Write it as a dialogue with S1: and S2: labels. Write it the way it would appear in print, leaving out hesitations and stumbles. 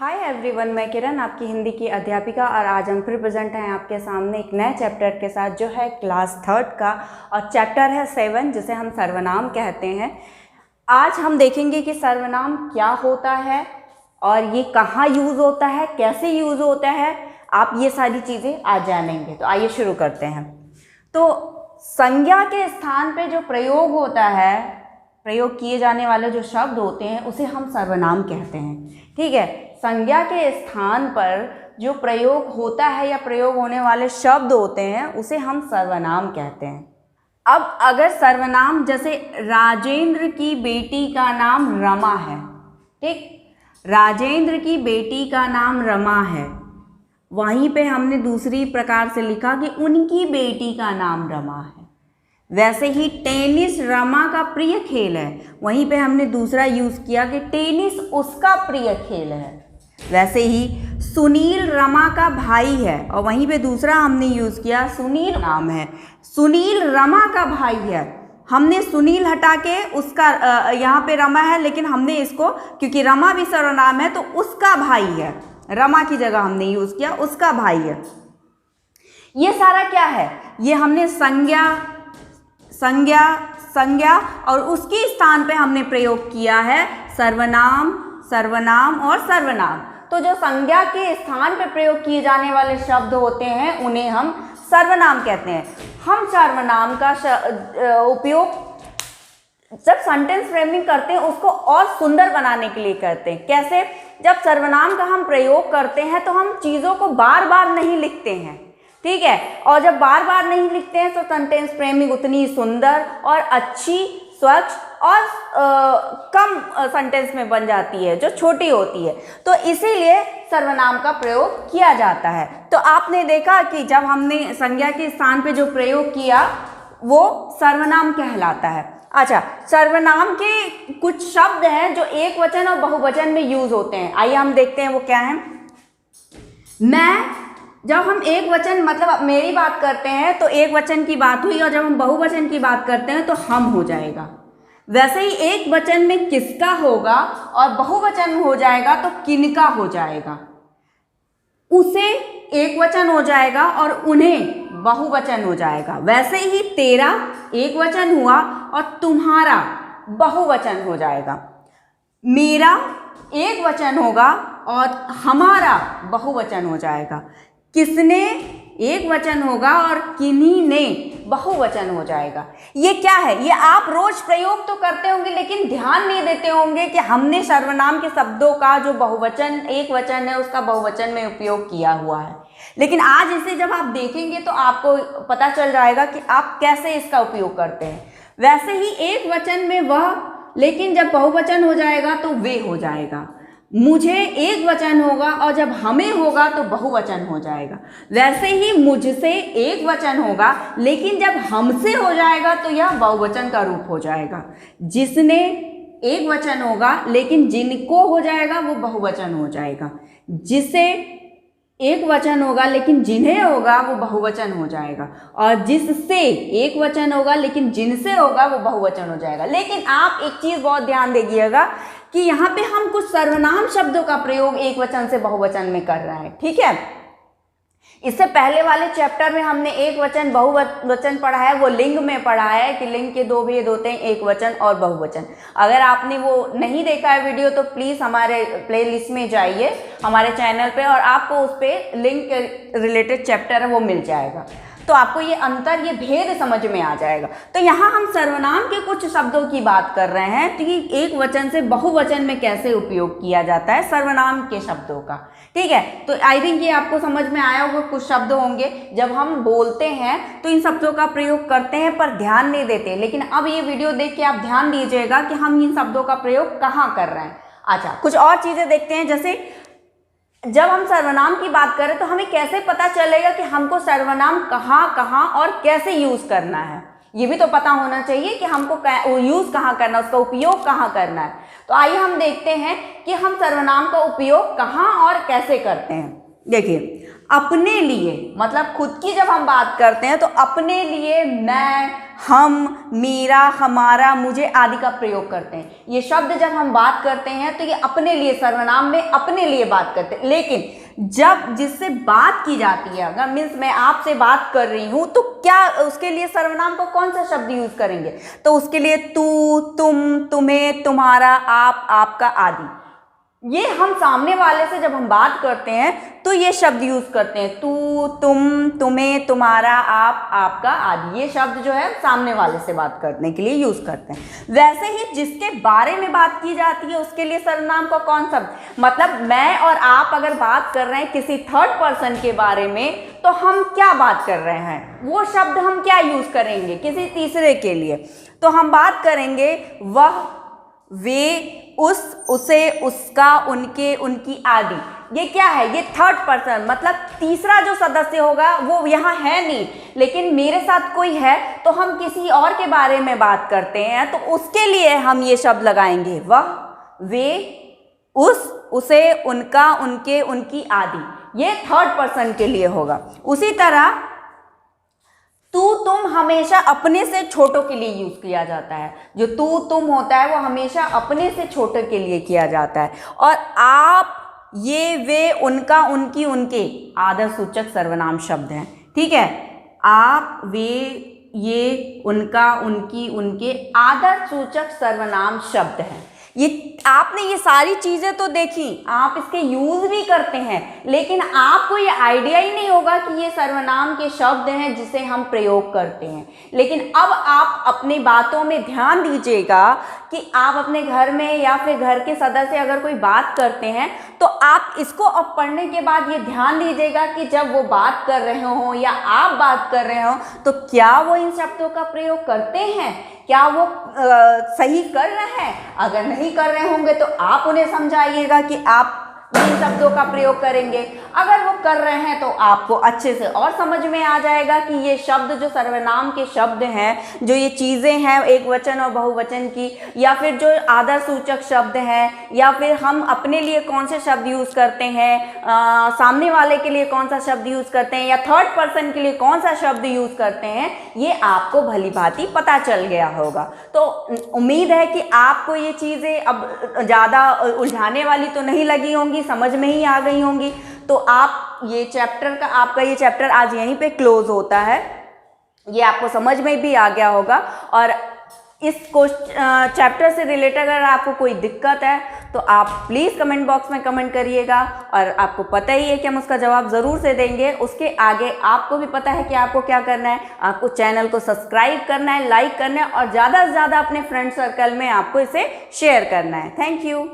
S1: Hi everyone, मैं किरण आपकी हिंदी की अध्यापिका और आज हम फिर प्रेजेंट हैं आपके सामने एक नए चैप्टर के साथ जो है क्लास 3 का और चैप्टर है 7 जिसे हम सर्वनाम कहते हैं। आज हम देखेंगे कि सर्वनाम क्या होता है और ये कहाँ यूज़ होता है, कैसे यूज़ होता है, आप ये सारी चीज़ें आज जानेंगे। तो आइए शुरू करते हैं। तो संज्ञा के स्थान पे जो प्रयोग होता है, प्रयोग किए जाने वाले जो शब्द होते हैं उसे हम सर्वनाम कहते हैं। ठीक है, संज्ञा के स्थान पर जो प्रयोग होता है या प्रयोग होने वाले शब्द होते हैं उसे हम सर्वनाम कहते हैं। अब अगर सर्वनाम जैसे राजेंद्र की बेटी का नाम रमा है, ठीक, राजेंद्र की बेटी का नाम रमा है, वहीं पे हमने दूसरी प्रकार से लिखा कि उनकी बेटी का नाम रमा है। वैसे ही टेनिस रमा का प्रिय खेल है, वहीं पे हमने दूसरा यूज़ किया कि टेनिस उसका प्रिय खेल है। वैसे ही सुनील रमा का भाई है और वहीं पे दूसरा हमने यूज़ किया सुनील नाम है, सुनील रमा का भाई है। हमने सुनील हटा के उसका यहाँ पे रमा है, लेकिन हमने इसको क्योंकि रमा भी सर्वनाम है तो उसका भाई है, रमा की जगह हमने यूज़ किया उसका भाई है। ये सारा क्या है, ये हमने संज्ञा संज्ञा संज्ञा और उसके स्थान पे हमने प्रयोग किया है सर्वनाम, सर्वनाम और सर्वनाम। तो जो संज्ञा के स्थान पे प्रयोग किए जाने वाले शब्द होते हैं उन्हें हम सर्वनाम कहते हैं। हम सर्वनाम का उपयोग जब सेंटेंस फ्रेमिंग करते हैं उसको और सुंदर बनाने के लिए करते हैं। कैसे? जब सर्वनाम का हम प्रयोग करते हैं तो हम चीज़ों को बार बार नहीं लिखते हैं, ठीक है, और जब बार बार नहीं लिखते हैं तो सेंटेंस फ्रेमिंग उतनी सुंदर और अच्छी, स्वच्छ और कम सेंटेंस में बन जाती है, जो छोटी होती है। तो इसीलिए सर्वनाम का प्रयोग किया जाता है। तो आपने देखा कि जब हमने संज्ञा के स्थान पे जो प्रयोग किया वो सर्वनाम कहलाता है। अच्छा, सर्वनाम के कुछ शब्द हैं जो एक वचन और बहुवचन में यूज होते हैं। आइए हम देखते हैं वो क्या है। मैं, जब हम एक वचन मतलब मेरी बात करते हैं तो एक वचन की बात हुई, और जब हम बहुवचन की बात करते हैं तो हम हो जाएगा। वैसे ही एक वचन में किसका होगा और बहुवचन हो जाएगा तो किनका हो जाएगा, उसे एक वचन हो जाएगा और उन्हें बहुवचन हो जाएगा। वैसे ही तेरा एक वचन हुआ और तुम्हारा बहुवचन हो जाएगा। मेरा एक वचन होगा और हमारा बहुवचन हो जाएगा। किसने एक वचन होगा और किन्हीं ने बहुवचन हो जाएगा। ये क्या है, ये आप रोज प्रयोग तो करते होंगे लेकिन ध्यान नहीं देते होंगे कि हमने सर्वनाम के शब्दों का जो बहुवचन एक वचन है उसका बहुवचन में उपयोग किया हुआ है। लेकिन आज इसे जब आप देखेंगे तो आपको पता चल जाएगा कि आप कैसे इसका उपयोग करते हैं। वैसे ही एक वचन में वह, लेकिन जब बहुवचन हो जाएगा तो वे हो जाएगा। मुझे एक वचन होगा और जब हमें होगा तो बहुवचन हो जाएगा। वैसे ही मुझसे एक वचन होगा लेकिन जब हमसे हो जाएगा तो यह बहुवचन का रूप हो जाएगा। जिसने एक वचन होगा लेकिन जिनको हो जाएगा वो बहुवचन हो जाएगा। जिसे एक वचन होगा लेकिन जिन्हें होगा वो बहुवचन हो जाएगा। और जिससे एक वचन होगा लेकिन जिनसे होगा वो बहुवचन हो जाएगा। लेकिन आप एक चीज़ बहुत ध्यान दीजिएगा कि यहाँ पे हम कुछ सर्वनाम शब्दों का प्रयोग एक वचन से बहुवचन में कर रहे हैं, ठीक है। इससे पहले वाले चैप्टर में हमने एक वचन बहुवचन पढ़ा है, वो लिंग में पढ़ा है कि लिंग के दो भेद होते हैं, एक वचन और बहुवचन। अगर आपने वो नहीं देखा है वीडियो तो प्लीज़ हमारे प्लेलिस्ट में जाइए हमारे चैनल पे और आपको उस पर लिंग के रिलेटेड चैप्टर है वो मिल जाएगा। तो आपको ये अंतर, ये भेद समझ में आ जाएगा। तो यहाँ हम सर्वनाम के कुछ शब्दों की बात कर रहे हैं कि एक वचन से बहुवचन में कैसे उपयोग किया जाता है सर्वनाम के शब्दों का, ठीक है। तो आई थिंक ये आपको समझ में आया होगा। कुछ शब्द होंगे जब हम बोलते हैं तो इन शब्दों का प्रयोग करते हैं पर ध्यान नहीं देते, लेकिन अब ये वीडियो देख के आप ध्यान दीजिएगा कि हम इन शब्दों का प्रयोग कहाँ कर रहे हैं। अच्छा, कुछ और चीज़ें देखते हैं। जैसे जब हम सर्वनाम की बात करें तो हमें कैसे पता चलेगा कि हमको सर्वनाम कहाँ कहाँ और कैसे यूज़ करना है, ये भी तो पता होना चाहिए कि हमको यूज़ कहाँ करना है, उसका उपयोग कहाँ करना है। तो आइए हम देखते हैं कि हम सर्वनाम का उपयोग कहाँ और कैसे करते हैं। देखिए, अपने लिए, मतलब खुद की जब हम बात करते हैं तो अपने लिए मैं, हम, मेरा, हमारा, मुझे आदि का प्रयोग करते हैं। ये शब्द जब हम बात करते हैं तो ये अपने लिए, सर्वनाम में अपने लिए बात करते हैं। लेकिन जब जिससे बात की जाती है, अगर मीन्स मैं आपसे बात कर रही हूं, तो क्या उसके लिए सर्वनाम को कौन सा शब्द यूज करेंगे? तो उसके लिए तू, तुम, तुम्हें, तुम्हारा, आप, आपका आदि। ये हम सामने वाले से जब हम बात करते हैं तो ये शब्द यूज करते हैं, तू, तुम, तुम्हें, तुम्हारा, आप, आपका आदि। ये शब्द जो है सामने वाले से बात करने के लिए यूज करते हैं। वैसे ही जिसके बारे में बात की जाती है उसके लिए सर्वनाम का कौन सा, मतलब मैं और आप अगर बात कर रहे हैं किसी थर्ड पर्सन के बारे में तो हम क्या बात कर रहे हैं, वो शब्द हम क्या यूज करेंगे किसी तीसरे के लिए? तो हम बात करेंगे वह, वे, उस, उसे, उसका, उनके, उनकी आदि। ये क्या है? ये थर्ड पर्सन, मतलब तीसरा जो सदस्य होगा वो यहाँ है नहीं, लेकिन मेरे साथ कोई है तो हम किसी और के बारे में बात करते हैं तो उसके लिए हम ये शब्द लगाएंगे, वह, वे, उस, उसे, उनका, उनके, उनकी आदि। ये थर्ड पर्सन के लिए होगा। उसी तरह तू, तुम हमेशा अपने से छोटों के लिए यूज किया जाता है। जो तू, तुम होता है वो हमेशा अपने से छोटे के लिए किया जाता है। और आप, ये, वे, उनका, उनकी, उनके आदर सूचक सर्वनाम शब्द हैं। ठीक है, आप, वे, ये, उनका, उनकी, उनके आदर सूचक सर्वनाम शब्द हैं। ये आपने ये सारी चीज़ें तो देखी, आप इसके यूज़ भी करते हैं, लेकिन आपको ये आइडिया ही नहीं होगा कि ये सर्वनाम के शब्द हैं जिसे हम प्रयोग करते हैं। लेकिन अब आप अपनी बातों में ध्यान दीजिएगा कि आप अपने घर में या फिर घर के सदस्य अगर कोई बात करते हैं तो आप इसको अब पढ़ने के बाद ये ध्यान दीजिएगा कि जब वो बात कर रहे हो या आप बात कर रहे हो तो क्या वो इन शब्दों का प्रयोग करते हैं, क्या वो सही कर रहे हैं? अगर नहीं कर रहे होंगे तो आप उन्हें समझाइएगा कि आप इन शब्दों का प्रयोग करेंगे। अगर वो कर रहे हैं तो आपको अच्छे से और समझ में आ जाएगा कि ये शब्द जो सर्वनाम के शब्द हैं, जो ये चीज़ें हैं एक वचन और बहुवचन की, या फिर जो आदर सूचक शब्द हैं, या फिर हम अपने लिए कौन से शब्द यूज़ करते हैं, सामने वाले के लिए कौन सा शब्द यूज़ करते हैं, या थर्ड पर्सन के लिए कौन सा शब्द यूज़ करते हैं, ये आपको भली भांति पता चल गया होगा। तो उम्मीद है कि आपको ये चीज़ें अब ज़्यादा उलझाने वाली तो नहीं लगी होंगी, समझ में ही आ गई होंगी। तो आप ये चैप्टर का, आपका ये चैप्टर आज यहीं पे क्लोज होता है। ये आपको समझ में भी आ गया होगा। और इस चैप्टर से रिलेटेड अगर आपको कोई दिक्कत है तो आप प्लीज़ कमेंट बॉक्स में कमेंट करिएगा, और आपको पता ही है कि हम उसका जवाब ज़रूर से देंगे। उसके आगे आपको भी पता है कि आपको क्या करना है, आपको चैनल को सब्सक्राइब करना है, लाइक करना है, और ज़्यादा से ज़्यादा अपने फ्रेंड सर्कल में आपको इसे शेयर करना है। Thank you.